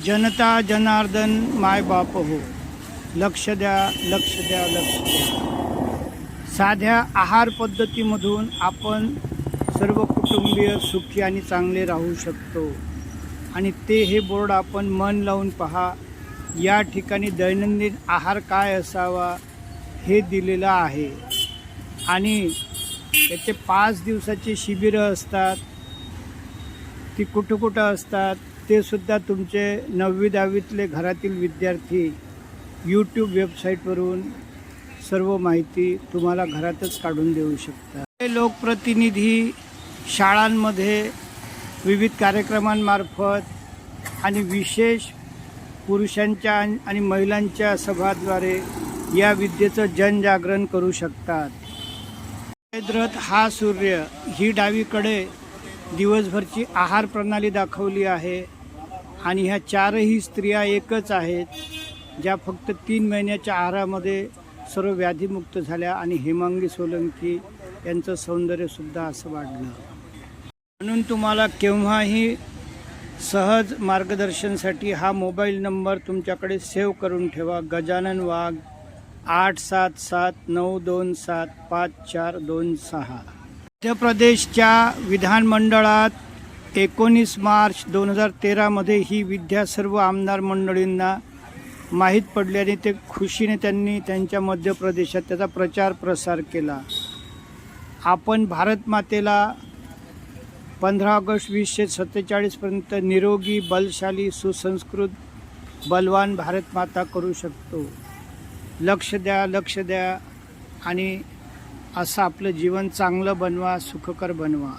जनता जनार्दन माय बाप हो, लक्ष द्या, लक्ष द्या, लक्ष द्या। साध्या आहार पद्धतीमधून आपण सर्व कुटुंबीय सुखी आणि चांगले राहू शकतो आणि ते हे बोर्ड आपण मन लावून पहा। या ठिकाणी दैनंदिन आहार काय असावा हे दिलेलं आहे आणि याचे 5 दिवसाचे शिबिरं असतात। ती कुठं असतात ते सुद्धा तुमचे 9वी 10वीतले घरातील विद्यार्थी यूट्यूब वेबसाईटवरून सर्व माहिती तुम्हाला घरातच काढून देऊ शकतात। लोकप्रतिनिधी शाळांमध्ये विविध कार्यक्रमांमार्फत आणि विशेष पुरुषांच्या आणि महिलांच्या सभाद्वारे या विद्येचं जनजागरण करू शकतात। रथ हा सूर्य ही डावीकडे दिवसभरची आहार प्रणाली दाखवली आहे आणि ह्या 4ही स्त्रिया एकच आहेत ज्या फक्त 3 महिन्याच्या आहारामध्ये सर्व व्याधीमुक्त झाल्या आणि हेमांगी सोलंकी यांचं सौंदर्यसुद्धा असं वाढलं। म्हणून तुम्हाला केव्हाही सहज मार्गदर्शनासाठी हा मोबाईल नंबर तुमच्याकडे सेव्ह करून ठेवा। गजानन वाघ 8779275426। मध्य प्रदेशच्या विधानमंडळात 19 मार्च 2013 मध्ये ही विद्या सर्व आमदार मंडळींना माहीत पडल्याने ते खुशीने त्यांनी त्यांच्या मध्य प्रदेशात त्याचा प्रचार प्रसार केला। आपण भारत मातेला 15 ऑगस्ट 2047 पर्यंत निरोगी, बलशाली, सुसंस्कृत, बलवान भारत माता करू शकतो। लक्ष द्या, लक्ष द्या आणि असं आपलं जीवन चांगलं बनवा, सुखकर बनवा।